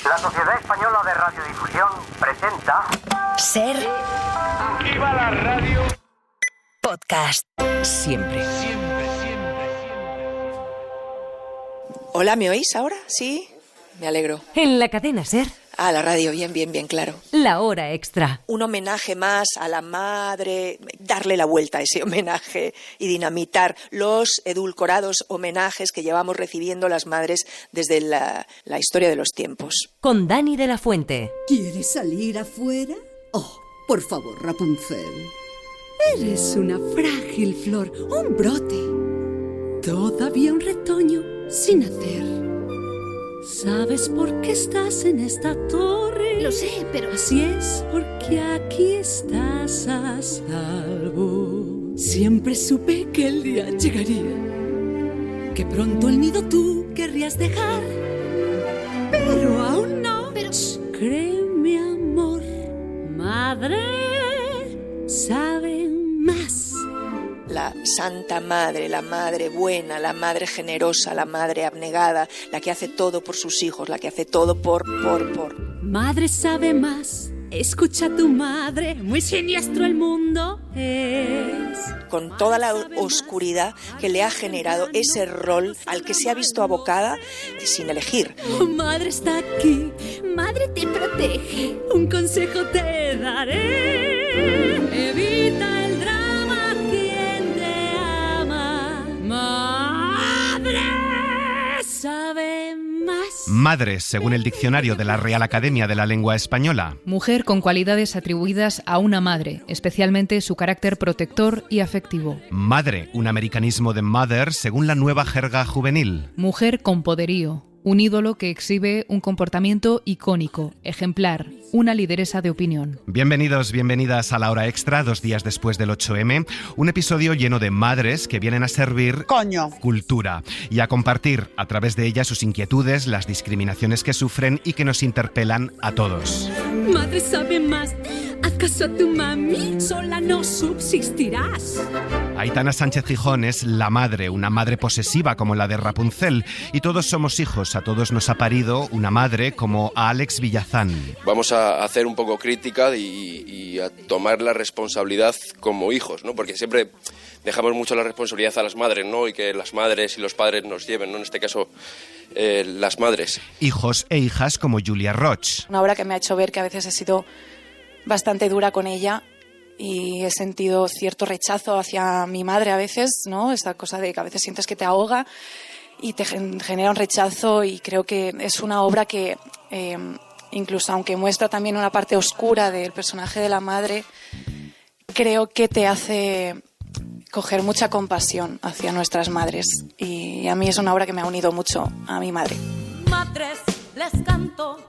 La Sociedad Española de Radiodifusión presenta... Ser... ¡Viva la radio! Podcast. Siempre. Hola, ¿me oís ahora? ¿Sí? Me alegro. En la cadena Ser. Ah, la radio, bien, claro. La hora extra. Un homenaje más a la madre, darle la vuelta a ese homenaje y dinamitar los edulcorados homenajes que llevamos recibiendo las madres desde la historia de los tiempos. Con Dani de la Fuente. ¿Quieres salir afuera? Oh, por favor, Rapunzel. Eres una frágil flor, un brote. Todavía un retoño sin hacer. ¿Sabes por qué estás en esta torre? Lo sé, pero... Así es, porque aquí estás a salvo. Siempre supe que el día llegaría, que pronto el nido tú querrías dejar, pero aún no. Pero... Créeme, amor, madre sabe más. La Santa Madre, la madre buena, la madre generosa, la madre abnegada, la que hace todo por sus hijos, la que hace todo por. Madre sabe más, escucha a tu madre, muy siniestro el mundo es. Con toda la oscuridad que le ha generado ese rol al que se ha visto abocada sin elegir. Oh, madre está aquí, Madre te protege. un consejo te daré. Evita el drama, quien te ama. Madre sabe más. Madre, según el diccionario de la Real Academia de la Lengua Española. Mujer con cualidades atribuidas a una madre, especialmente su carácter protector y afectivo. Madre, un americanismo de mother según la nueva jerga juvenil. Mujer con poderío, un ídolo que exhibe un comportamiento icónico, ejemplar, una lideresa de opinión. Bienvenidos, bienvenidas a La Hora Extra, 2 días después del 8M. Un episodio lleno de madres que vienen a servir cultura y a compartir a través de ella sus inquietudes, las discriminaciones que sufren y que nos interpelan a todos. Madre sabe más, haz caso a tu mami, sola no subsistirás. Aitana Sánchez Gijón es la madre, una madre posesiva como la de Rapunzel, y todos somos hijos, a todos nos ha parido una madre como a Alex Villazán. Vamos a hacer un poco crítica y a tomar la responsabilidad como hijos, ¿no? Porque siempre dejamos mucho la responsabilidad a las madres, ¿no? Y que las madres y los padres nos lleven, ¿no? En este caso, las madres. Hijos e hijas como Julia Roch. Una obra que me ha hecho ver que a veces he sido bastante dura con ella y he sentido cierto rechazo hacia mi madre a veces, ¿no? Esta cosa de que a veces sientes que te ahoga y te genera un rechazo, y creo que es una obra que, incluso aunque muestra también una parte oscura del personaje de la madre, creo que te hace coger mucha compasión hacia nuestras madres, y a mí es una obra que me ha unido mucho a mi madre. Madres, les canto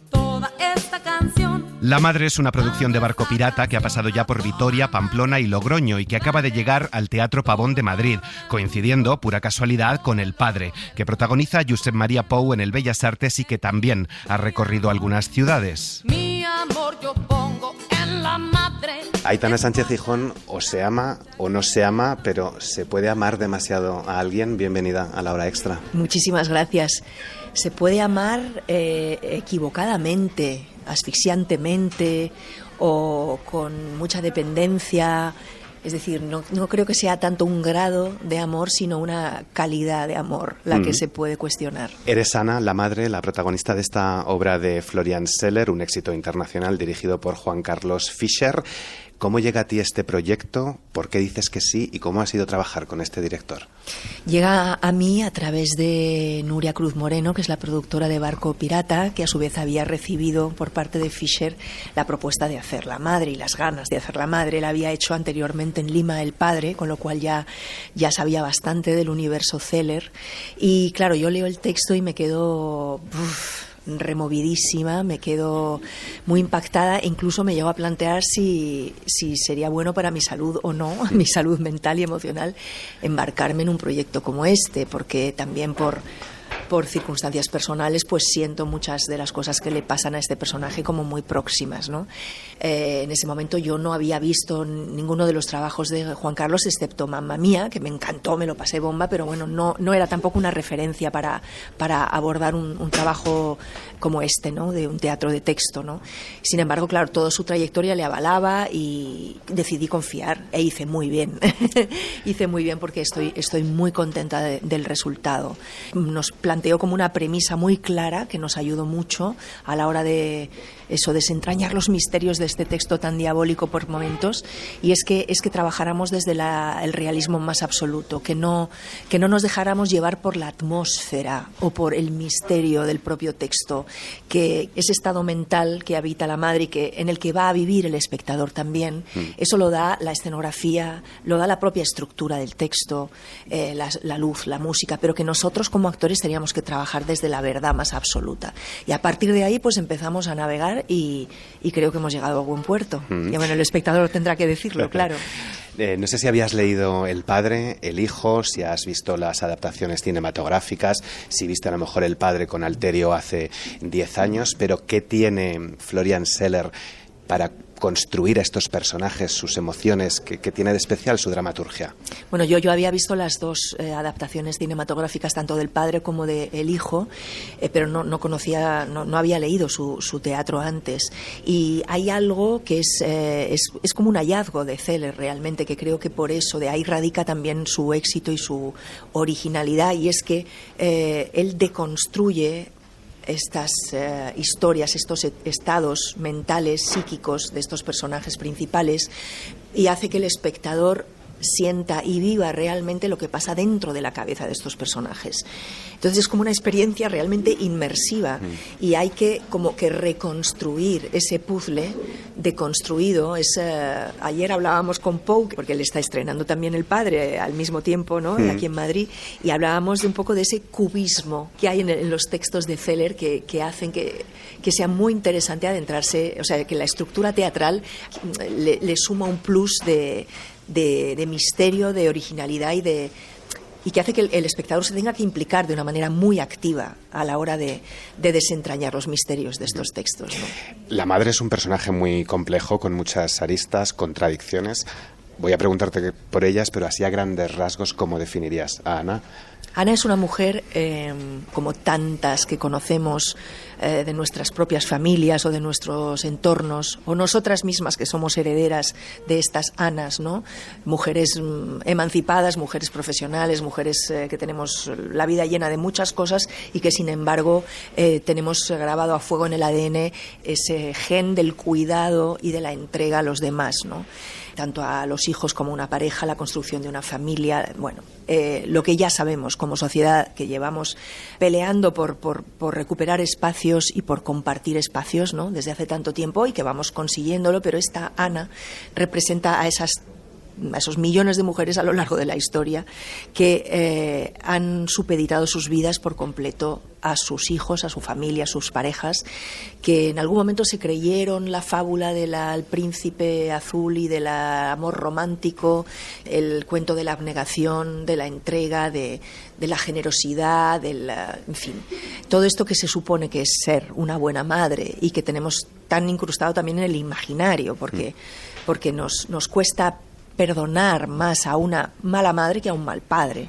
toda esta canción. La Madre es una producción de Barco Pirata que ha pasado ya por Vitoria, Pamplona y Logroño y que acaba de llegar al Teatro Pavón de Madrid, coincidiendo, pura casualidad, con El Padre, que protagoniza Josep María Pou en el Bellas Artes y que también ha recorrido algunas ciudades. Mi amor yo pongo en la madre. Aitana Sánchez Gijón, o se ama o no se ama, pero ¿se puede amar demasiado a alguien? Bienvenida a La Hora Extra. Muchísimas gracias. Se puede amar equivocadamente, asfixiantemente o con mucha dependencia. Es decir, no creo que sea tanto un grado de amor, sino una calidad de amor la que se puede cuestionar. Eres Ana, la madre, la protagonista de esta obra de Florian Zeller, un éxito internacional dirigido por Juan Carlos Fischer. ¿Cómo llega a ti este proyecto? ¿Por qué dices que sí? ¿Y cómo ha sido trabajar con este director? Llega a mí a través de Nuria Cruz Moreno, que es la productora de Barco Pirata, que a su vez había recibido por parte de Fischer la propuesta de hacer La Madre y las ganas de hacer La Madre. La había hecho anteriormente en Lima El Padre, con lo cual ya sabía bastante del universo Zeller. Y claro, yo leo el texto y me quedo removidísima, me quedo muy impactada e incluso me llego a plantear si sería bueno para mi salud o no, mi salud mental y emocional, embarcarme en un proyecto como este, porque también por por circunstancias personales, pues siento muchas de las cosas que le pasan a este personaje como muy próximas, ¿no? En ese momento yo no había visto ninguno de los trabajos de Juan Carlos, excepto Mamma Mía, que me encantó, me lo pasé bomba, pero bueno, no era tampoco una referencia para abordar un trabajo como este, ¿no? De un teatro de texto, ¿no? Sin embargo, claro, toda su trayectoria le avalaba y decidí confiar e hice muy bien. Hice muy bien porque estoy muy contenta del resultado. Nos planteó como una premisa muy clara que nos ayudó mucho a la hora de desentrañar los misterios de este texto tan diabólico por momentos, y es que trabajáramos desde el realismo más absoluto, que no nos dejáramos llevar por la atmósfera o por el misterio del propio texto, que ese estado mental que habita la madre y en el que va a vivir el espectador también, eso lo da la escenografía, lo da la propia estructura del texto, la luz, la música, pero que nosotros como actores teníamos que trabajar desde la verdad más absoluta. Y a partir de ahí pues empezamos a navegar y creo que hemos llegado a buen puerto. Y bueno, el espectador tendrá que decirlo, claro. No sé si habías leído El Padre, El Hijo, si has visto las adaptaciones cinematográficas, si viste a lo mejor El Padre con Alterio hace 10 años, pero ¿qué tiene Florian Zeller para construir a estos personajes, sus emociones, que tiene de especial su dramaturgia? Bueno, yo había visto las dos adaptaciones cinematográficas, tanto del Padre como de El Hijo, pero no conocía, no había leído su teatro antes. Y hay algo que es como un hallazgo de Zeller realmente, que creo que por eso de ahí radica también su éxito y su originalidad, y es que él deconstruye estas historias, estos estados mentales, psíquicos de estos personajes principales, y hace que el espectador sienta y viva realmente lo que pasa dentro de la cabeza de estos personajes. Entonces es como una experiencia realmente inmersiva, y hay que como que reconstruir ese puzzle deconstruido. Ayer hablábamos con Pau, porque él está estrenando también El Padre al mismo tiempo, ¿no? Aquí en Madrid, y hablábamos de un poco de ese cubismo que hay en los textos de Zeller que hacen que sea muy interesante adentrarse, o sea, que la estructura teatral le suma un plus de misterio, de originalidad y que hace que el espectador se tenga que implicar de una manera muy activa a la hora de desentrañar los misterios de estos textos, ¿no? La madre es un personaje muy complejo, con muchas aristas, contradicciones. Voy a preguntarte por ellas, pero así a grandes rasgos, ¿cómo definirías a Ana? Ana es una mujer, como tantas que conocemos de nuestras propias familias o de nuestros entornos, o nosotras mismas que somos herederas de estas Anas, ¿no? Mujeres emancipadas, mujeres profesionales, mujeres que tenemos la vida llena de muchas cosas y que sin embargo tenemos grabado a fuego en el ADN ese gen del cuidado y de la entrega a los demás, ¿no? Tanto a los hijos como a una pareja, la construcción de una familia, bueno, lo que ya sabemos como sociedad, que llevamos peleando por recuperar espacios y por compartir espacios, ¿no? Desde hace tanto tiempo, y que vamos consiguiéndolo, pero esta Ana representa a esos millones de mujeres a lo largo de la historia que han supeditado sus vidas por completo a sus hijos, a su familia, a sus parejas, que en algún momento se creyeron la fábula del príncipe azul y del amor romántico, el cuento de la abnegación, de la entrega, de la generosidad, en fin, todo esto que se supone que es ser una buena madre y que tenemos tan incrustado también en el imaginario, porque nos cuesta perdonar más a una mala madre que a un mal padre.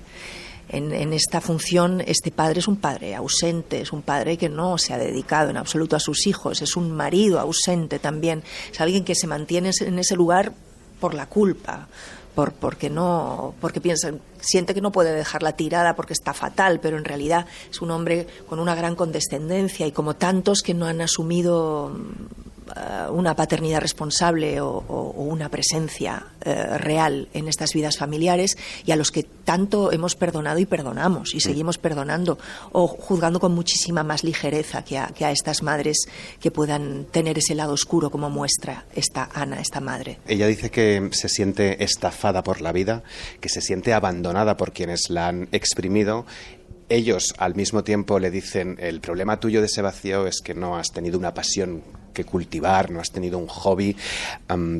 En esta función, este padre es un padre ausente, es un padre que no se ha dedicado en absoluto a sus hijos, es un marido ausente también, es alguien que se mantiene en ese lugar por la culpa, porque siente que no puede dejarla tirada porque está fatal, pero en realidad es un hombre con una gran condescendencia, y como tantos que no han asumido una paternidad responsable o una presencia real en estas vidas familiares, y a los que tanto hemos perdonado y perdonamos y seguimos perdonando, o juzgando con muchísima más ligereza que a estas madres que puedan tener ese lado oscuro como muestra esta Ana, esta madre. Ella dice que se siente estafada por la vida, que se siente abandonada por quienes la han exprimido. Ellos al mismo tiempo le dicen: el problema tuyo de ese vacío es que no has tenido una pasión que cultivar, no has tenido un hobby.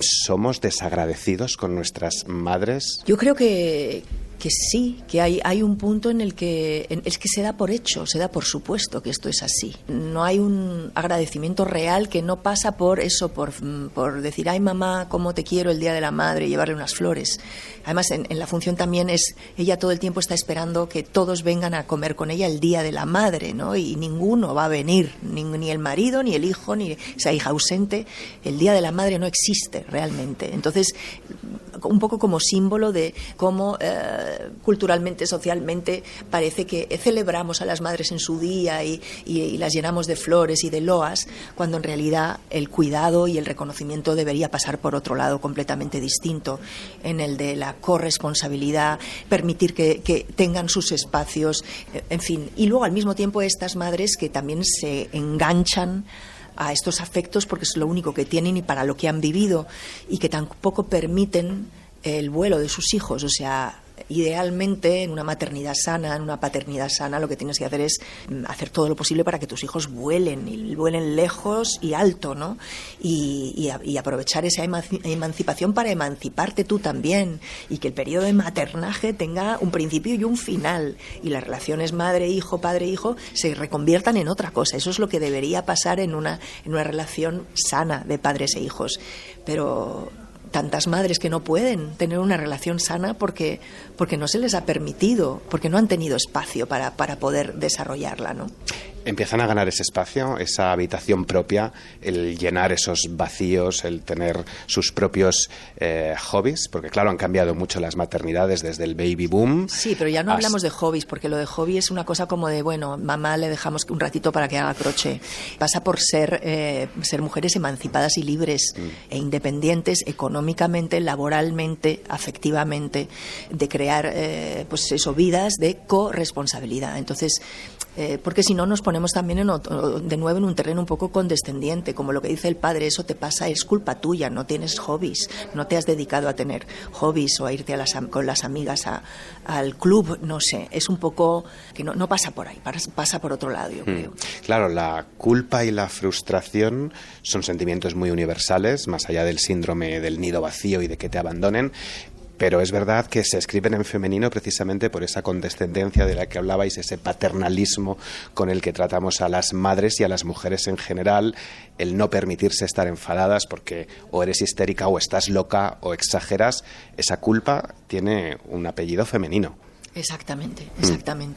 ¿Somos desagradecidos con nuestras madres? Yo creo que que sí, que hay un punto en el que es que se da por hecho, se da por supuesto que esto es así. No hay un agradecimiento real que no pasa por eso, por decir, ay mamá, cómo te quiero el día de la madre, y llevarle unas flores. Además, en la función también ella todo el tiempo está esperando que todos vengan a comer con ella el día de la madre, ¿no? Y ninguno va a venir, ni el marido, ni el hijo, ni esa hija ausente. El día de la madre no existe realmente. Entonces, un poco como símbolo de cómo culturalmente, socialmente, parece que celebramos a las madres en su día y las llenamos de flores y de loas, cuando en realidad el cuidado y el reconocimiento debería pasar por otro lado completamente distinto, en el de la corresponsabilidad, permitir que tengan sus espacios, en fin. Y luego, al mismo tiempo, estas madres que también se enganchan a estos afectos porque es lo único que tienen y para lo que han vivido, y que tampoco permiten el vuelo de sus hijos. O sea, idealmente, en una maternidad sana, en una paternidad sana, lo que tienes que hacer es hacer todo lo posible para que tus hijos vuelen, y vuelen lejos y alto, ¿no? Y aprovechar esa emancipación para emanciparte tú también, y que el periodo de maternaje tenga un principio y un final, y las relaciones madre-hijo, padre-hijo se reconviertan en otra cosa. Eso es lo que debería pasar en una relación sana de padres e hijos. Pero tantas madres que no pueden tener una relación sana porque no se les ha permitido, porque no han tenido espacio para poder desarrollarla, ¿no? Empiezan a ganar ese espacio, esa habitación propia, el llenar esos vacíos, el tener sus propios hobbies, porque claro, han cambiado mucho las maternidades desde el baby boom. Sí, pero ya no hablamos de hobbies, porque lo de hobby es una cosa como de, bueno, mamá le dejamos un ratito para que haga crochet. Pasa por ser mujeres emancipadas y libres e independientes económicamente, laboralmente, afectivamente, de crear vidas de corresponsabilidad. Entonces, porque si no nos ponemos también de nuevo en un terreno un poco condescendiente, como lo que dice el padre, eso te pasa, es culpa tuya, no tienes hobbies, no te has dedicado a tener hobbies o a irte con las amigas al club, no sé, es un poco que no pasa por ahí, pasa por otro lado, yo creo. Claro, la culpa y la frustración son sentimientos muy universales, más allá del síndrome del nido vacío y de que te abandonen. Pero es verdad que se escriben en femenino precisamente por esa condescendencia de la que hablabais, ese paternalismo con el que tratamos a las madres y a las mujeres en general, el no permitirse estar enfadadas porque o eres histérica o estás loca o exageras. Esa culpa tiene un apellido femenino. Exactamente.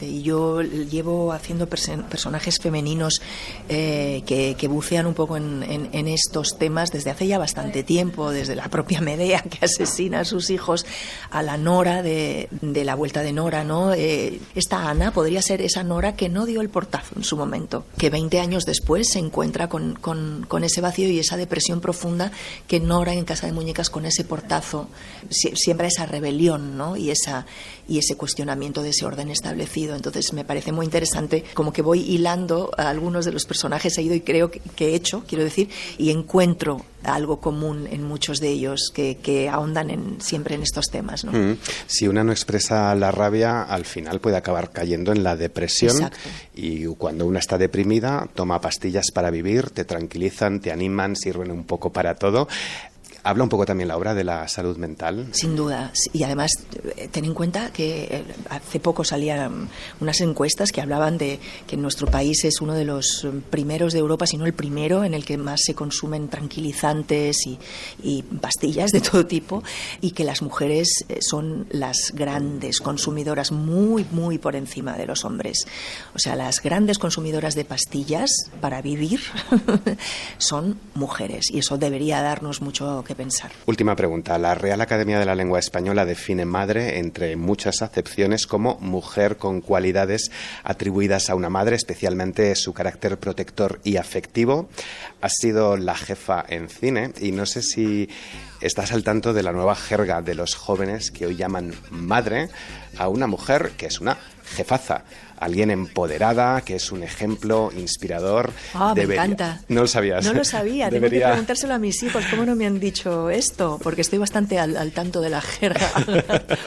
Y yo llevo haciendo personajes femeninos que bucean un poco en estos temas desde hace ya bastante tiempo, desde la propia Medea, que asesina a sus hijos, a la Nora de La Vuelta de Nora, ¿no? Esta Ana podría ser esa Nora que no dio el portazo en su momento, que 20 años después se encuentra con ese vacío y esa depresión profunda que Nora en Casa de Muñecas, con ese portazo, siembra esa rebelión, ¿no? Y ese cuestionamiento de ese orden establecido. Entonces me parece muy interesante, como que voy hilando a algunos de los personajes, he ido y creo que he hecho, quiero decir, y encuentro algo común en muchos de ellos que ahondan siempre en estos temas, ¿no? Si una no expresa la rabia, al final puede acabar cayendo en la depresión. Exacto. Y cuando una está deprimida, toma pastillas para vivir, te tranquilizan, te animan, sirven un poco para todo. Habla un poco también la obra de la salud mental. Sin duda. Y además, ten en cuenta que hace poco salían unas encuestas que hablaban de que nuestro país es uno de los primeros de Europa, si no el primero, en el que más se consumen tranquilizantes y pastillas de todo tipo, y que las mujeres son las grandes consumidoras, muy, muy por encima de los hombres. O sea, las grandes consumidoras de pastillas para vivir son mujeres, y eso debería darnos mucho que pensar. Última pregunta. La Real Academia de la Lengua Española define madre, entre muchas acepciones, como mujer con cualidades atribuidas a una madre, especialmente su carácter protector y afectivo. Has sido la jefa en cine y no sé si estás al tanto de la nueva jerga de los jóvenes que hoy llaman madre a una mujer que es una jefaza. alguien empoderada, que es un ejemplo inspirador. Me encanta. ¿No lo sabías? No lo sabía, tengo que preguntárselo a mis hijos, ¿cómo no me han dicho esto? Porque estoy bastante al tanto de la jerga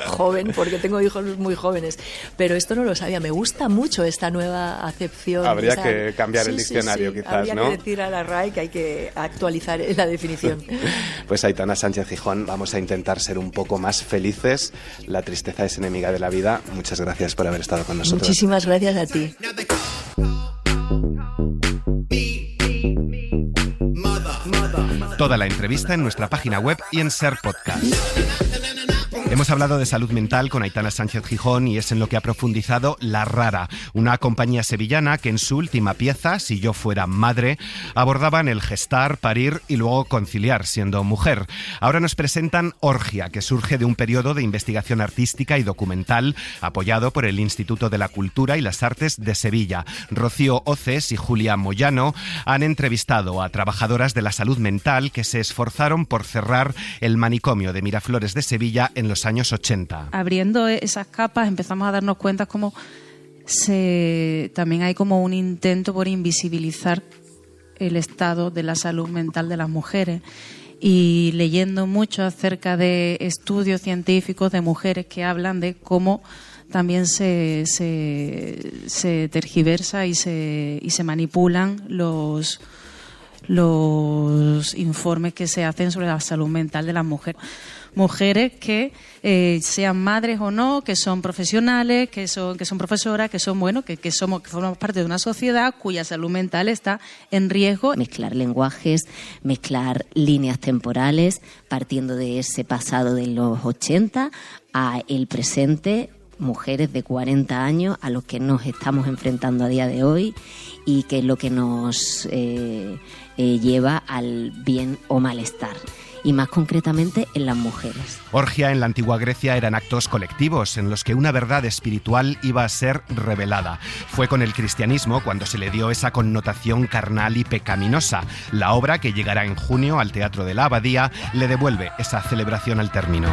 joven, porque tengo hijos muy jóvenes, pero esto no lo sabía. Me gusta mucho esta nueva acepción. Habría que cambiar el diccionario, quizás, habría ¿no? Que decir a la RAE que hay que actualizar la definición. Pues Aitana Sánchez Gijón, vamos a intentar ser un poco más felices. La tristeza es enemiga de la vida. Muchas gracias por haber estado con nosotros. Muchísimas gracias a ti. Toda la entrevista en nuestra página web y en Ser Podcast. Hemos hablado de salud mental con Aitana Sánchez Gijón y es en lo que ha profundizado La Rara, una compañía sevillana que en su última pieza, Si yo fuera madre, abordaban el gestar, parir y luego conciliar siendo mujer. Ahora nos presentan Orgia, que surge de un periodo de investigación artística y documental apoyado por el Instituto de la Cultura y las Artes de Sevilla. Rocío Oces y Julia Moyano han entrevistado a trabajadoras de la salud mental que se esforzaron por cerrar el manicomio de Miraflores de Sevilla en los años 80. Abriendo esas capas empezamos a darnos cuenta cómo también hay como un intento por invisibilizar el estado de la salud mental de las mujeres, y leyendo mucho acerca de estudios científicos de mujeres que hablan de cómo también se tergiversa y se manipulan los informes que se hacen sobre la salud mental de las mujeres. Mujeres que sean madres o no, que son profesionales, que son profesoras, que formamos parte de una sociedad cuya salud mental está en riesgo. Mezclar lenguajes, mezclar líneas temporales, partiendo de ese pasado de los 80 a el presente, mujeres de 40 años a los que nos estamos enfrentando a día de hoy y que es lo que nos lleva al bien o malestar, y más concretamente en las mujeres. Orgia en la antigua Grecia eran actos colectivos en los que una verdad espiritual iba a ser revelada. Fue con el cristianismo cuando se le dio esa connotación carnal y pecaminosa. La obra, que llegará en junio al Teatro de la Abadía, le devuelve esa celebración al término.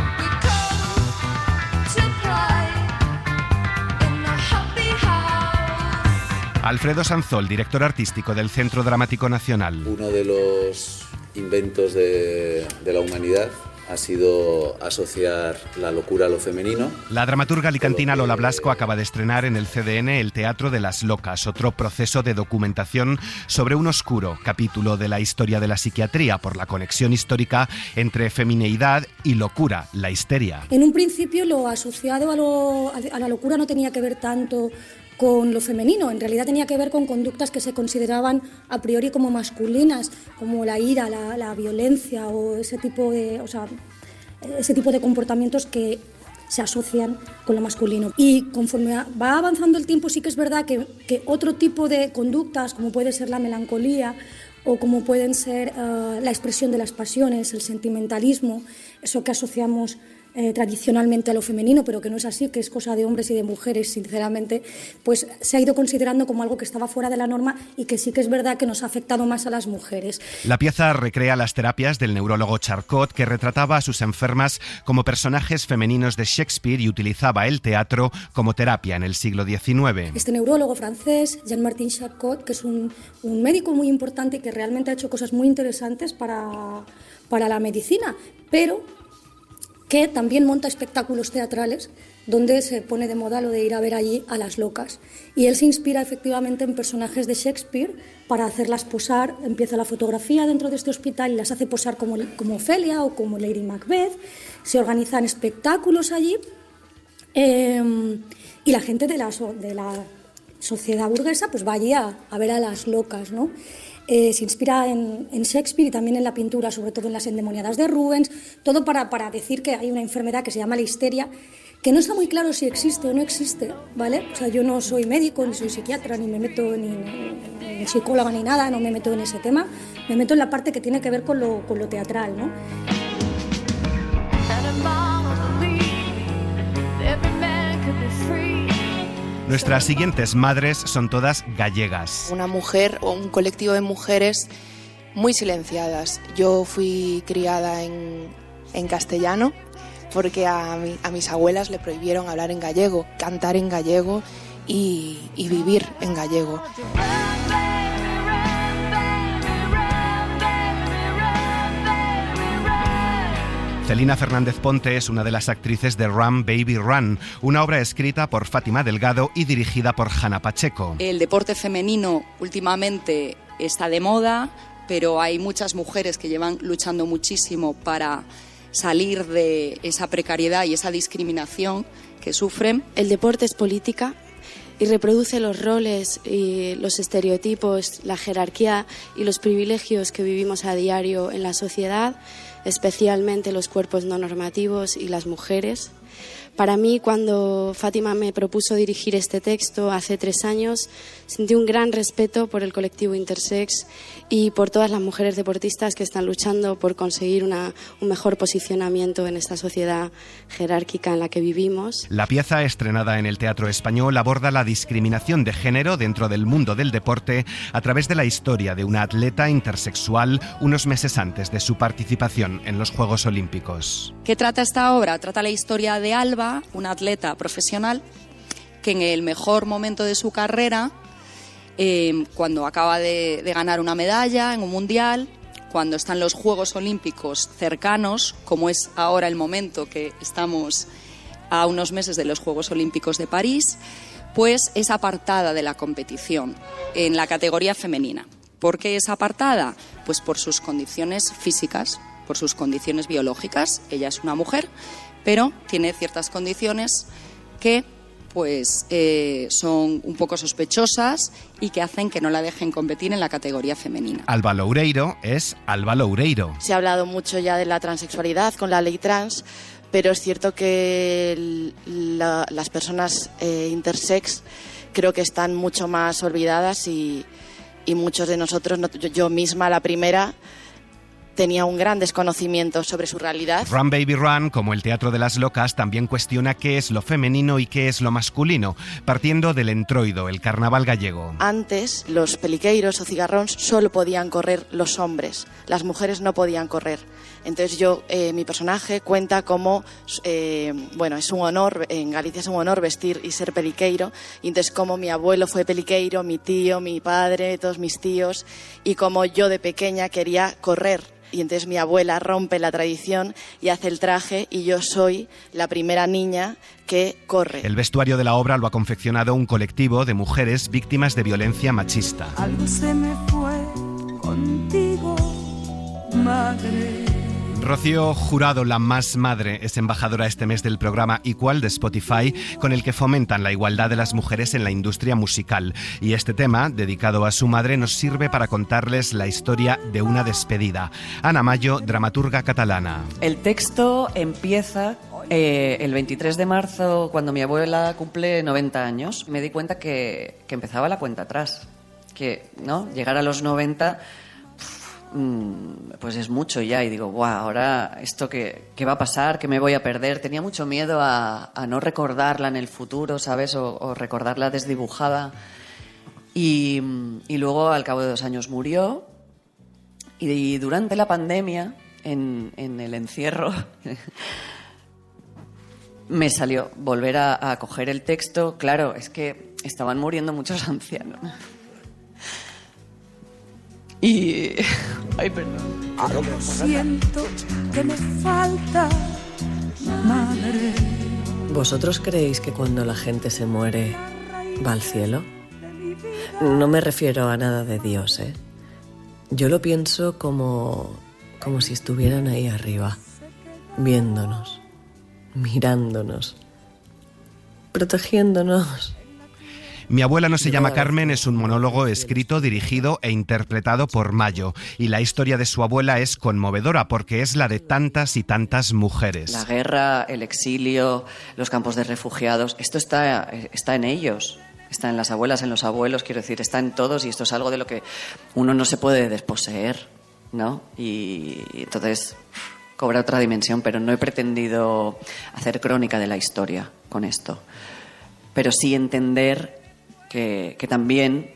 Alfredo Sanzol, director artístico del Centro Dramático Nacional. Uno de los inventos de la humanidad ha sido asociar la locura a lo femenino. La dramaturga alicantina Lola Blasco acaba de estrenar en el CDN El Teatro de las Locas, otro proceso de documentación sobre un oscuro capítulo de la historia de la psiquiatría por la conexión histórica entre femineidad y locura, la histeria. En un principio lo asociado a la locura no tenía que ver tanto con lo femenino, en realidad tenía que ver con conductas que se consideraban a priori como masculinas, como la ira, la violencia o ese tipo de comportamientos que se asocian con lo masculino. Y conforme va avanzando el tiempo, sí que es verdad que otro tipo de conductas, como puede ser la melancolía o como pueden ser la expresión de las pasiones, el sentimentalismo, eso que asociamos tradicionalmente a lo femenino, pero que no es así, que es cosa de hombres y de mujeres, sinceramente, pues se ha ido considerando como algo que estaba fuera de la norma y que sí que es verdad que nos ha afectado más a las mujeres. La pieza recrea las terapias del neurólogo Charcot, que retrataba a sus enfermas como personajes femeninos de Shakespeare y utilizaba el teatro como terapia en el siglo XIX. Este neurólogo francés, Jean-Martin Charcot, que es un médico muy importante y que realmente ha hecho cosas muy interesantes para la medicina, pero que también monta espectáculos teatrales donde se pone de moda lo de ir a ver allí a las locas. Y él se inspira efectivamente en personajes de Shakespeare para hacerlas posar. Empieza la fotografía dentro de este hospital y las hace posar como Ofelia o como Lady Macbeth. Se organizan espectáculos allí y la gente de la sociedad burguesa pues va allí a ver a las locas, ¿no? Se inspira en Shakespeare y también en la pintura, sobre todo en las endemoniadas de Rubens, todo para decir que hay una enfermedad que se llama la histeria, que no está muy claro si existe o no existe, ¿vale? O sea, yo no soy médico, ni soy psiquiatra, ni me meto ni psicóloga ni nada, no me meto en ese tema, me meto en la parte que tiene que ver con lo teatral, ¿no? Nuestras siguientes madres son todas gallegas. Una mujer o un colectivo de mujeres muy silenciadas. Yo fui criada en castellano porque a mis abuelas le prohibieron hablar en gallego, cantar en gallego y vivir en gallego. Celina Fernández Ponte es una de las actrices de Run Baby Run, una obra escrita por Fátima Delgado y dirigida por Hanna Pacheco. El deporte femenino últimamente está de moda, pero hay muchas mujeres que llevan luchando muchísimo para salir de esa precariedad y esa discriminación que sufren. El deporte es política y reproduce los roles y los estereotipos, la jerarquía y los privilegios que vivimos a diario en la sociedad, especialmente los cuerpos no normativos y las mujeres. Para mí, cuando Fátima me propuso dirigir este texto hace 3 años, sentí un gran respeto por el colectivo intersex y por todas las mujeres deportistas que están luchando por conseguir un mejor posicionamiento en esta sociedad jerárquica en la que vivimos. La pieza, estrenada en el Teatro Español, aborda la discriminación de género dentro del mundo del deporte a través de la historia de una atleta intersexual unos meses antes de su participación en los Juegos Olímpicos. ¿Qué trata esta obra? Trata la historia de Alba, una atleta profesional que en el mejor momento de su carrera, cuando acaba de ganar una medalla en un mundial, cuando están los Juegos Olímpicos cercanos, como es ahora el momento que estamos a unos meses de los Juegos Olímpicos de París, pues es apartada de la competición en la categoría femenina. ¿Por qué es apartada? Pues por sus condiciones físicas, por sus condiciones biológicas. Ella es una mujer, pero tiene ciertas condiciones que pues son un poco sospechosas y que hacen que no la dejen competir en la categoría femenina. Alba Loureiro es Alba Loureiro. Se ha hablado mucho ya de la transexualidad con la ley trans, pero es cierto que las personas intersex creo que están mucho más olvidadas y muchos de nosotros, yo misma la primera, tenía un gran desconocimiento sobre su realidad. Run Baby Run, como el Teatro de las Locas, también cuestiona qué es lo femenino y qué es lo masculino, partiendo del entroido, el carnaval gallego. Antes, los peliqueiros o cigarróns solo podían correr los hombres, las mujeres no podían correr. Entonces mi personaje cuenta cómo, es un honor, en Galicia es un honor vestir y ser peliqueiro, y entonces cómo mi abuelo fue peliqueiro, mi tío, mi padre, todos mis tíos, y cómo yo de pequeña quería correr. Y entonces mi abuela rompe la tradición y hace el traje y yo soy la primera niña que corre. El vestuario de la obra lo ha confeccionado un colectivo de mujeres víctimas de violencia machista. Algo se me fue contigo, madre. Rocío Jurado, la más madre, es embajadora este mes del programa Equal de Spotify, con el que fomentan la igualdad de las mujeres en la industria musical. Y este tema, dedicado a su madre, nos sirve para contarles la historia de una despedida. Ana Mayo, dramaturga catalana. El texto empieza el 23 de marzo, cuando mi abuela cumple 90 años. Me di cuenta que empezaba la cuenta atrás, que llegar a los 90... pues es mucho ya, y digo, guau, ahora esto qué va a pasar, qué me voy a perder. Tenía mucho miedo a no recordarla en el futuro, ¿sabes? O recordarla desdibujada. Y luego, al cabo de 2 años, murió. Y durante la pandemia, en el encierro, me salió volver a coger el texto. Claro, es que estaban muriendo muchos ancianos. Y... ay, perdón. Algo siento que me falta, madre. ¿Vosotros creéis que cuando la gente se muere va al cielo? No me refiero a nada de Dios, ¿eh? Yo lo pienso como si estuvieran ahí arriba, viéndonos, mirándonos, protegiéndonos. Mi abuela no se llama Carmen es un monólogo escrito, dirigido e interpretado por Mayo. Y la historia de su abuela es conmovedora porque es la de tantas y tantas mujeres. La guerra, el exilio, los campos de refugiados, esto está en ellos. Está en las abuelas, en los abuelos, quiero decir, está en todos, y esto es algo de lo que uno no se puede desposeer, ¿no? Y entonces cobra otra dimensión, pero no he pretendido hacer crónica de la historia con esto. Pero sí entender que también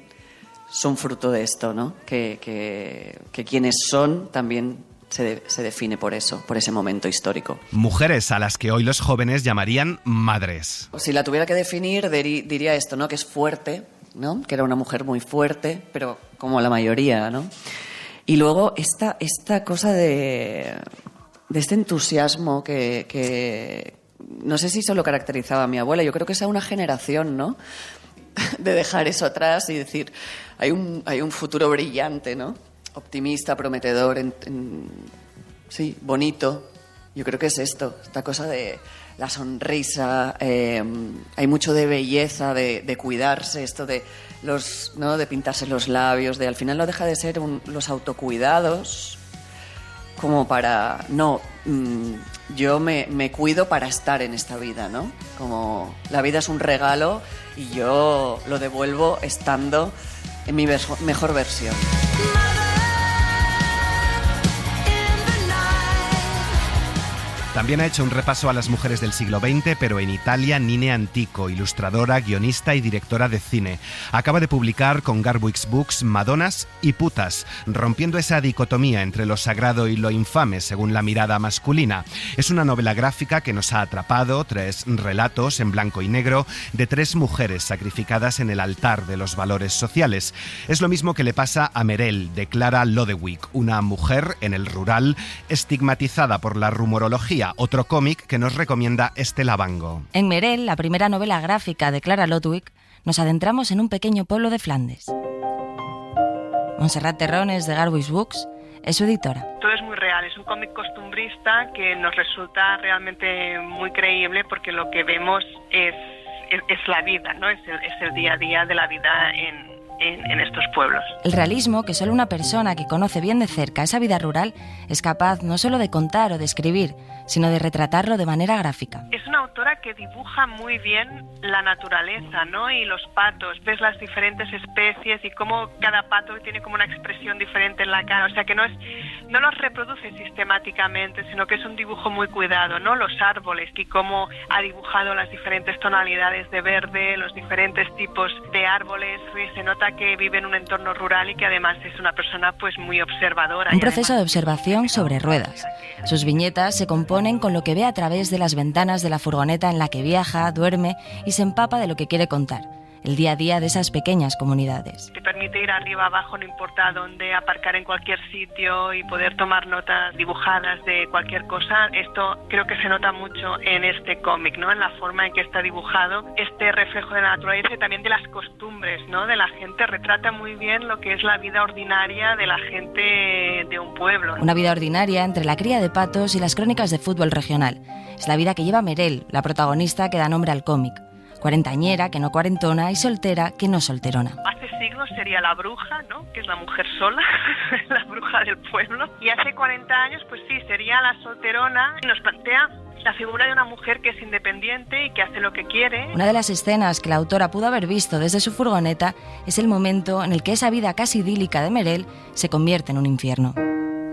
son fruto de esto, ¿no? Que quienes son también se define por eso, por ese momento histórico. Mujeres a las que hoy los jóvenes llamarían madres. Si la tuviera que definir, diría esto, ¿no? Que es fuerte, ¿no? Que era una mujer muy fuerte, pero como la mayoría, ¿no? Y luego esta cosa de este entusiasmo que no sé si solo caracterizaba a mi abuela, yo creo que es a una generación, ¿no? De dejar eso atrás y decir, hay un futuro brillante, ¿no? Optimista, prometedor, sí, bonito. Yo creo que es esto, esta cosa de la sonrisa, hay mucho de belleza, de cuidarse, esto de ¿no? De pintarse los labios, de al final no deja de ser los autocuidados como para yo me cuido para estar en esta vida, ¿no? Como la vida es un regalo y yo lo devuelvo estando en mi mejor versión. También ha hecho un repaso a las mujeres del siglo XX, pero en Italia, Nine Antico, ilustradora, guionista y directora de cine. Acaba de publicar con Garwix Books Madonas y Putas, rompiendo esa dicotomía entre lo sagrado y lo infame según la mirada masculina. Es una novela gráfica que nos ha atrapado, 3 relatos en blanco y negro de 3 mujeres sacrificadas en el altar de los valores sociales. Es lo mismo que le pasa a Merel, de Clara Lodewyk, una mujer en el rural estigmatizada por la rumorología. Otro cómic que nos recomienda Estela Bango. En Merel, la primera novela gráfica de Clara Lodewyk, nos adentramos en un pequeño pueblo de Flandes. Montserrat Terrones, de Garwix Books, es su editora. Todo es muy real, es un cómic costumbrista que nos resulta realmente muy creíble porque lo que vemos es la vida, ¿no? Es el día a día de la vida en estos pueblos. El realismo que solo una persona que conoce bien de cerca esa vida rural es capaz no solo de contar o de escribir, sino de retratarlo de manera gráfica. Es una autora que dibuja muy bien la naturaleza, ¿no? Y los patos, ves las diferentes especies y cómo cada pato tiene como una expresión diferente en la cara, o sea que no los reproduce sistemáticamente, sino que es un dibujo muy cuidado, ¿no? Los árboles y cómo ha dibujado las diferentes tonalidades de verde, los diferentes tipos de árboles, y se nota que vive en un entorno rural y que además es una persona pues muy observadora. Un proceso de observación sobre ruedas. Sus viñetas se componen con lo que ve a través de las ventanas de la furgoneta en la que viaja, duerme y se empapa de lo que quiere contar. El día a día de esas pequeñas comunidades. Te permite ir arriba, abajo, no importa dónde, aparcar en cualquier sitio y poder tomar notas dibujadas de cualquier cosa. Esto creo que se nota mucho en este cómic, ¿no? En la forma en que está dibujado, este reflejo de la naturaleza y también de las costumbres, ¿no? De la gente, retrata muy bien lo que es la vida ordinaria de la gente de un pueblo, ¿no? Una vida ordinaria entre la cría de patos y las crónicas de fútbol regional. Es la vida que lleva Merel, la protagonista que da nombre al cómic. Cuarentañera, que no cuarentona, y soltera, que no solterona. Hace siglos sería la bruja, ¿no? Que es la mujer sola, la bruja del pueblo. Y hace 40 años, pues sí, sería la solterona. Y nos plantea la figura de una mujer que es independiente y que hace lo que quiere. Una de las escenas que la autora pudo haber visto desde su furgoneta es el momento en el que esa vida casi idílica de Merel se convierte en un infierno.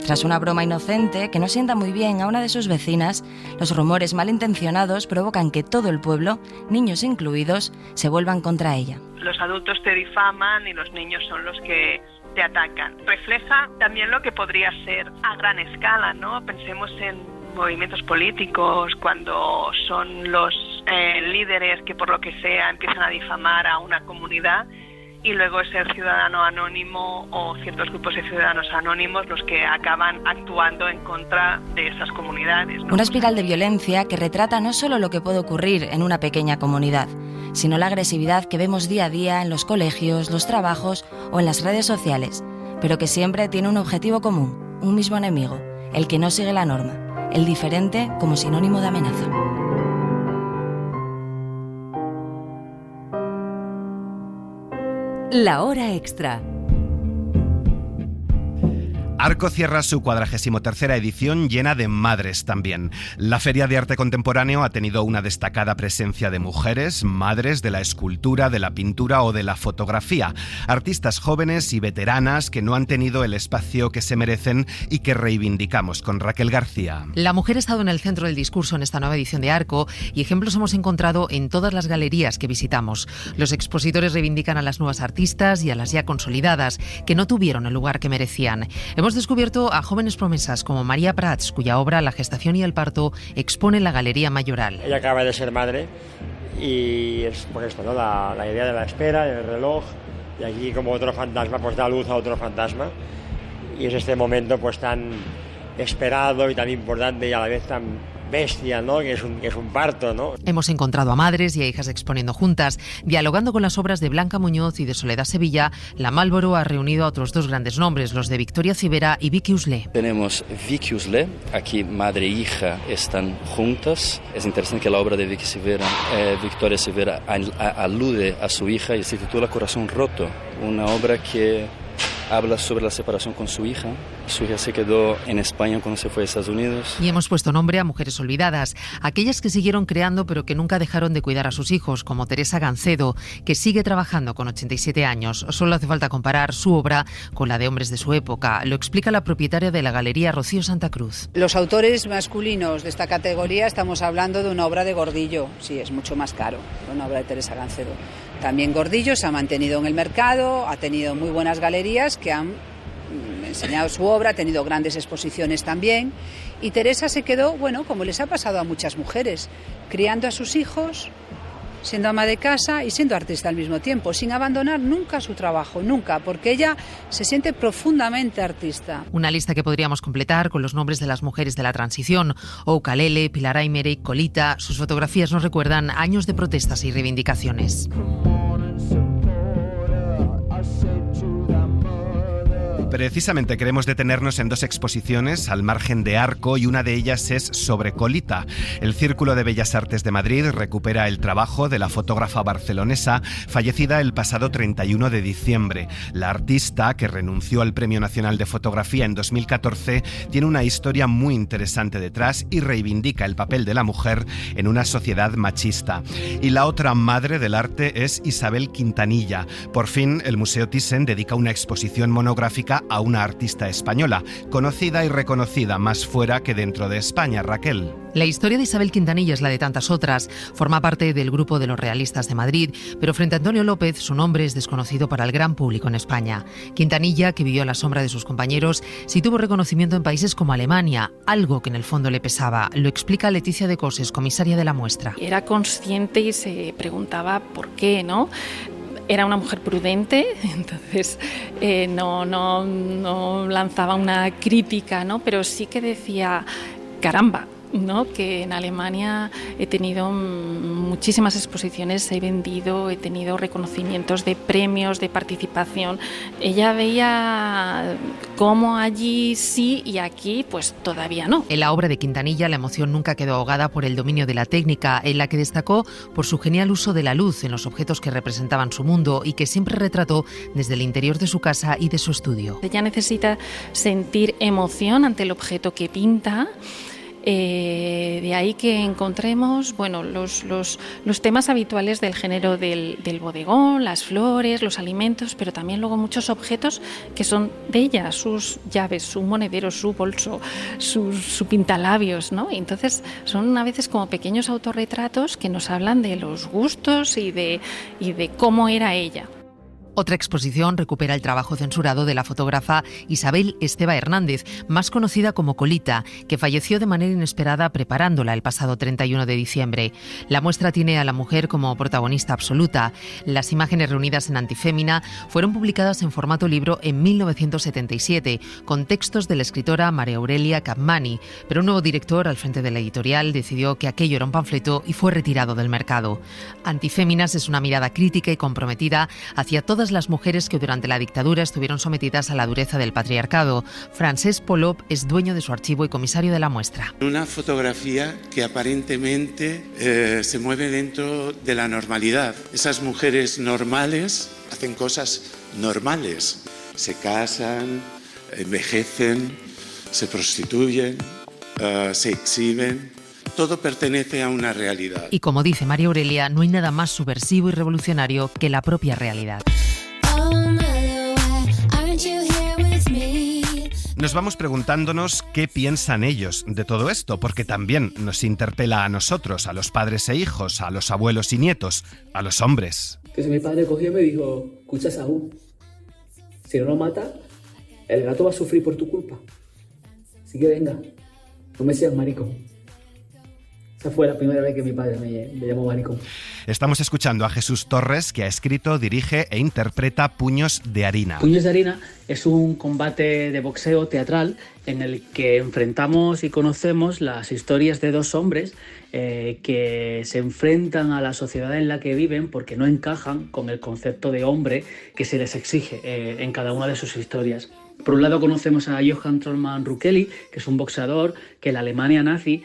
Tras una broma inocente que no sienta muy bien a una de sus vecinas, los rumores malintencionados provocan que todo el pueblo, niños incluidos, se vuelvan contra ella. Los adultos te difaman y los niños son los que te atacan. Refleja también lo que podría ser a gran escala, ¿no? Pensemos en movimientos políticos, cuando son los líderes que por lo que sea empiezan a difamar a una comunidad. Y luego es el ciudadano anónimo o ciertos grupos de ciudadanos anónimos los que acaban actuando en contra de esas comunidades, ¿no? Una espiral de violencia que retrata no solo lo que puede ocurrir en una pequeña comunidad, sino la agresividad que vemos día a día en los colegios, los trabajos o en las redes sociales, pero que siempre tiene un objetivo común, un mismo enemigo, el que no sigue la norma, el diferente como sinónimo de amenaza. La hora extra. Arco cierra su 43ª edición llena de madres también. La Feria de Arte Contemporáneo ha tenido una destacada presencia de mujeres, madres de la escultura, de la pintura o de la fotografía. Artistas jóvenes y veteranas que no han tenido el espacio que se merecen y que reivindicamos con Raquel García. La mujer ha estado en el centro del discurso en esta nueva edición de Arco y ejemplos hemos encontrado en todas las galerías que visitamos. Los expositores reivindican a las nuevas artistas y a las ya consolidadas, que no tuvieron el lugar que merecían. Hemos hemos descubierto a jóvenes promesas como María Prats, cuya obra La gestación y el parto expone en la Galería Mayoral. Ella acaba de ser madre y es pues esto, ¿no? La idea de la espera, del reloj, y aquí como otro fantasma pues da luz a otro fantasma, y es este momento pues tan esperado y tan importante y a la vez tan bestia, ¿no? Que es un parto, ¿no? Hemos encontrado a madres y a hijas exponiendo juntas. Dialogando con las obras de Blanca Muñoz y de Soledad Sevilla, la Marlboro ha reunido a otros dos grandes nombres, los de Victoria Civera y Vicky Usle. Tenemos Vicky Usle, aquí madre e hija están juntas. Es interesante que la obra de Victoria Civera alude a su hija y se titula Corazón roto, una obra que habla sobre la separación con su hija. Su hija se quedó en España cuando se fue a Estados Unidos. Y hemos puesto nombre a mujeres olvidadas, aquellas que siguieron creando pero que nunca dejaron de cuidar a sus hijos, como Teresa Gancedo, que sigue trabajando con 87 años. Solo hace falta comparar su obra con la de hombres de su época. Lo explica la propietaria de la Galería, Rocío Santa Cruz. Los autores masculinos de esta categoría estamos hablando de una obra de Gordillo. Sí, es mucho más caro que una obra de Teresa Gancedo. También Gordillo se ha mantenido en el mercado, ha tenido muy buenas galerías que han enseñado su obra, ha tenido grandes exposiciones también, y Teresa se quedó, bueno, como les ha pasado a muchas mujeres, criando a sus hijos, siendo ama de casa y siendo artista al mismo tiempo, sin abandonar nunca su trabajo, nunca, porque ella se siente profundamente artista. Una lista que podríamos completar con los nombres de las mujeres de la transición: Oukalele, Pilar Aymerey, Colita. Sus fotografías nos recuerdan años de protestas y reivindicaciones. Precisamente queremos detenernos en dos exposiciones al margen de Arco, y una de ellas es sobre Colita. El Círculo de Bellas Artes de Madrid recupera el trabajo de la fotógrafa barcelonesa fallecida el pasado 31 de diciembre. La artista, que renunció al Premio Nacional de Fotografía en 2014, tiene una historia muy interesante detrás y reivindica el papel de la mujer en una sociedad machista. Y la otra madre del arte es Isabel Quintanilla. Por fin, el Museo Thyssen dedica una exposición monográfica a una artista española, conocida y reconocida más fuera que dentro de España. Raquel. La historia de Isabel Quintanilla es la de tantas otras. Forma parte del grupo de los realistas de Madrid, pero frente a Antonio López su nombre es desconocido para el gran público en España. Quintanilla, que vivió a la sombra de sus compañeros, sí tuvo reconocimiento en países como Alemania, algo que en el fondo le pesaba. Lo explica Leticia de Coses, comisaria de la muestra. Era consciente y se preguntaba por qué, ¿no? Era una mujer prudente, entonces no lanzaba una crítica, ¿no? Pero sí que decía, caramba, ¿no? Que en Alemania he tenido muchísimas exposiciones, he vendido, he tenido reconocimientos de premios, de participación. Ella veía cómo allí sí y aquí pues todavía no. En la obra de Quintanilla la emoción nunca quedó ahogada por el dominio de la técnica, en la que destacó por su genial uso de la luz en los objetos que representaban su mundo y que siempre retrató desde el interior de su casa y de su estudio. Ella necesita sentir emoción ante el objeto que pinta. De ahí que encontremos los temas habituales del género del bodegón, las flores, los alimentos, pero también luego muchos objetos que son de ella, sus llaves, su monedero, su bolso, su pintalabios, ¿no? Y entonces son a veces como pequeños autorretratos que nos hablan de los gustos y de cómo era ella. Otra exposición recupera el trabajo censurado de la fotógrafa Isabel Esteba Hernández, más conocida como Colita, que falleció de manera inesperada preparándola el pasado 31 de diciembre. La muestra tiene a la mujer como protagonista absoluta. Las imágenes reunidas en Antifémina fueron publicadas en formato libro en 1977, con textos de la escritora María Aurelia Capmany, pero un nuevo director al frente de la editorial decidió que aquello era un panfleto y fue retirado del mercado. Antiféminas es una mirada crítica y comprometida hacia todas las mujeres que durante la dictadura estuvieron sometidas a la dureza del patriarcado. Francesc Polop es dueño de su archivo y comisario de la muestra. Una fotografía que aparentemente se mueve dentro de la normalidad. Esas mujeres normales hacen cosas normales. Se casan, envejecen, se prostituyen, se exhiben. Todo pertenece a una realidad. Y como dice María Aurelia, no hay nada más subversivo y revolucionario que la propia realidad. Nos vamos preguntándonos qué piensan ellos de todo esto, porque también nos interpela a nosotros, a los padres e hijos, a los abuelos y nietos, a los hombres. Entonces mi padre cogió y me dijo, escucha Saúl, si no lo mata, el gato va a sufrir por tu culpa. Así que venga, no me seas maricón. Esa fue la primera vez que mi padre me llamó maricón. Estamos escuchando a Jesús Torres, que ha escrito, dirige e interpreta Puños de Harina. Puños de Harina es un combate de boxeo teatral en el que enfrentamos y conocemos las historias de dos hombres que se enfrentan a la sociedad en la que viven porque no encajan con el concepto de hombre que se les exige en cada una de sus historias. Por un lado conocemos a Johann Trollmann Rukeli, que es un boxeador que en la Alemania nazi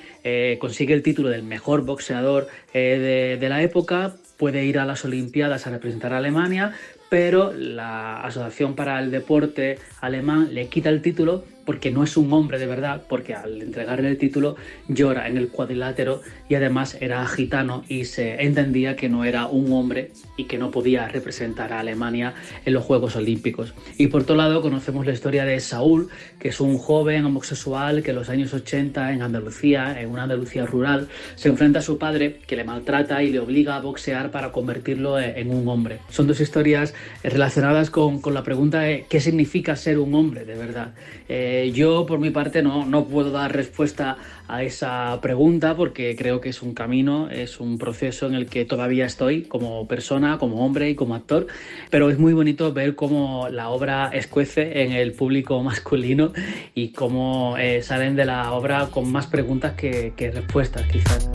consigue el título del mejor boxeador de la época, puede ir a las Olimpiadas a representar a Alemania, pero la Asociación para el Deporte alemán le quita el título porque no es un hombre de verdad, porque al entregarle el título llora en el cuadrilátero y además era gitano y se entendía que no era un hombre y que no podía representar a Alemania en los Juegos Olímpicos. Y por otro lado conocemos la historia de Saúl, que es un joven homosexual que en los años 80 en Andalucía, en una Andalucía rural, se enfrenta a su padre que le maltrata y le obliga a boxear para convertirlo en un hombre. Son dos historias relacionadas con la pregunta de qué significa ser un hombre de verdad. Yo por mi parte no puedo dar respuesta a esa pregunta porque creo que es un camino, es un proceso en el que todavía estoy como persona, como hombre y como actor, pero es muy bonito ver cómo la obra escuece en el público masculino y cómo salen de la obra con más preguntas que respuestas quizás.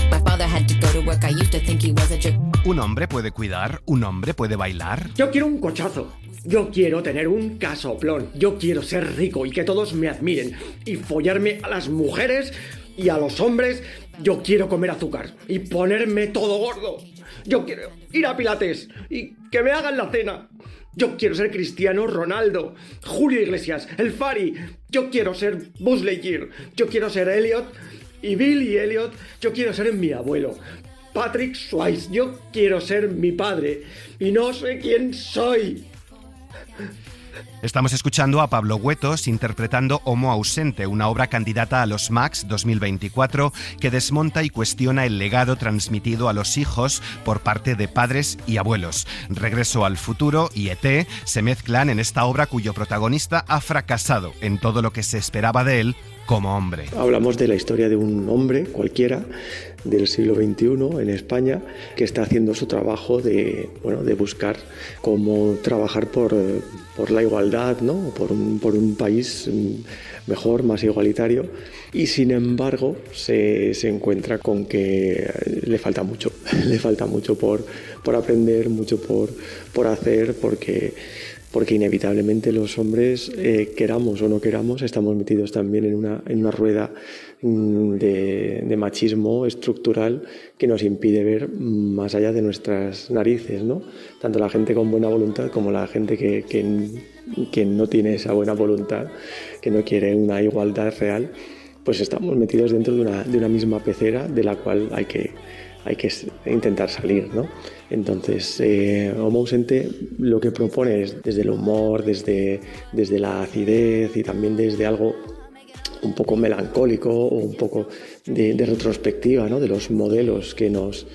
¿Un hombre puede cuidar? ¿Un hombre puede bailar? Yo quiero un cochazo. Yo quiero tener un casoplón. Yo quiero ser rico y que todos me admiren. Y follarme a las mujeres y a los hombres. Yo quiero comer azúcar y ponerme todo gordo. Yo quiero ir a Pilates y que me hagan la cena. Yo quiero ser Cristiano Ronaldo, Julio Iglesias, el Fari. Yo quiero ser Buzz Lightyear. Yo quiero ser Elliot y Billy Elliot. Yo quiero ser mi abuelo, Patrick Swayze. Yo quiero ser mi padre y no sé quién soy. Estamos escuchando a Pablo Huetos interpretando Homo Ausente, una obra candidata a los Max 2024 que desmonta y cuestiona el legado transmitido a los hijos por parte de padres y abuelos. Regreso al futuro y ET se mezclan en esta obra cuyo protagonista ha fracasado en todo lo que se esperaba de él como hombre. Hablamos de la historia de un hombre cualquiera del siglo XXI en España que está haciendo su trabajo de buscar cómo trabajar por la igualdad, ¿no? por un país mejor, más igualitario, y sin embargo se encuentra con que le falta mucho por aprender, mucho por hacer, porque inevitablemente los hombres, queramos o no queramos, estamos metidos también en una rueda de machismo estructural que nos impide ver más allá de nuestras narices, ¿no? Tanto la gente con buena voluntad como la gente que no tiene esa buena voluntad, que no quiere una igualdad real, pues estamos metidos dentro de una misma pecera de la cual hay que intentar salir, ¿no? Entonces, Homo Ausente lo que propone es desde el humor, desde la acidez y también desde algo un poco melancólico o un poco de retrospectiva, ¿no? De los modelos que nos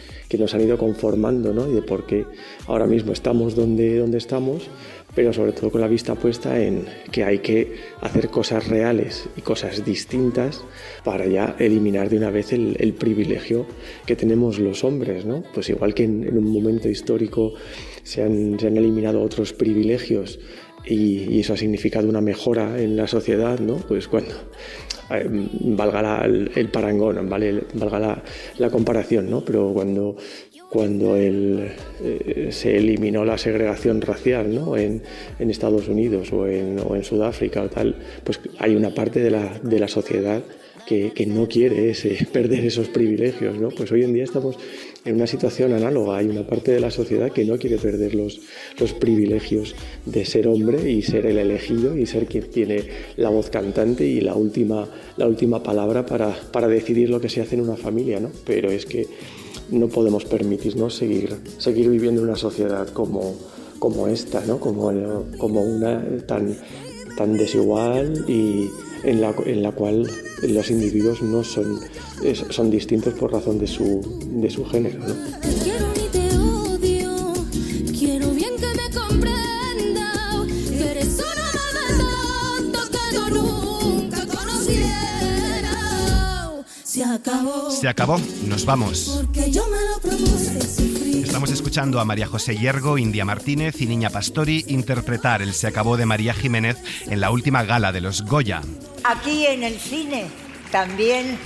han ido conformando, ¿no? Y de por qué ahora mismo estamos donde estamos, pero sobre todo con la vista puesta en que hay que hacer cosas reales y cosas distintas para ya eliminar de una vez el privilegio que tenemos los hombres, ¿no? Pues igual que en un momento histórico se han eliminado otros privilegios y eso ha significado una mejora en la sociedad, ¿no? Pues cuando valga el parangón, ¿vale? Valga la comparación, ¿no? Pero cuando se eliminó la segregación racial, ¿no? en Estados Unidos o en Sudáfrica o tal, pues hay una parte de la sociedad que no quiere perder esos privilegios, ¿no? Pues hoy en día estamos en una situación análoga. Hay una parte de la sociedad que no quiere perder los privilegios de ser hombre y ser el elegido y ser quien tiene la voz cantante y la última palabra para decidir lo que se hace en una familia, ¿no? Pero es que no podemos permitirnos seguir viviendo en una sociedad como esta, ¿no? Como una tan desigual y en la cual los individuos no son distintos por razón de su género, ¿no? Quiero ni te odio, quiero bien que me comprenda, pero eso no me da todo Se acabó. Se acabó, nos vamos. Porque yo me lo propuse y sufrí. Estamos escuchando a María José Hiergo, India Martínez y Niña Pastori interpretar el Se acabó de María Jiménez en la última gala de los Goya. Aquí en el cine también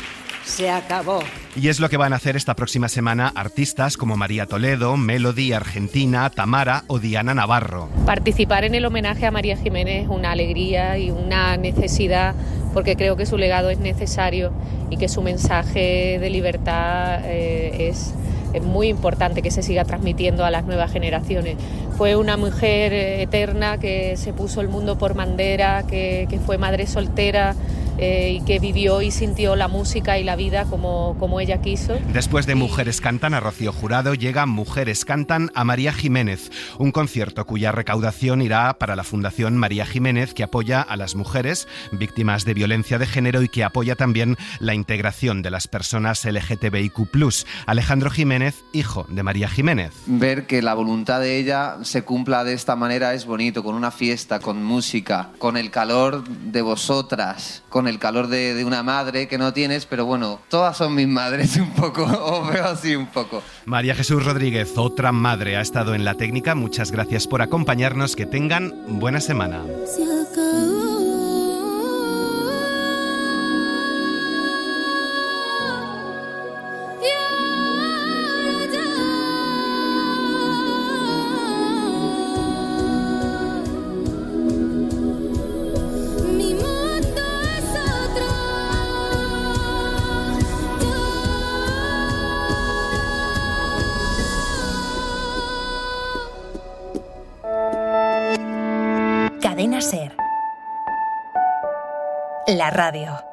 se acabó. Y es lo que van a hacer esta próxima semana artistas como María Toledo, Melody, Argentina, Tamara o Diana Navarro. Participar en el homenaje a María Jiménez es una alegría y una necesidad, porque creo que su legado es necesario y que su mensaje de libertad es muy importante que se siga transmitiendo a las nuevas generaciones. Fue una mujer eterna que se puso el mundo por bandera, que fue madre soltera, y que vivió y sintió la música y la vida como ella quiso. Después de Mujeres Cantan a Rocío Jurado, llega Mujeres Cantan a María Jiménez, un concierto cuya recaudación irá para la Fundación María Jiménez, que apoya a las mujeres víctimas de violencia de género y que apoya también la integración de las personas LGTBIQ+. Alejandro Jiménez, hijo de María Jiménez. Ver que la voluntad de ella se cumpla de esta manera es bonito, con una fiesta, con música, con el calor de vosotras, con el calor de una madre que no tienes, pero bueno, todas son mis madres un poco, os veo así un poco. María Jesús Rodríguez, otra madre, ha estado en la técnica. Muchas gracias por acompañarnos, que tengan buena semana. Se acabó. Cadena SER. La radio.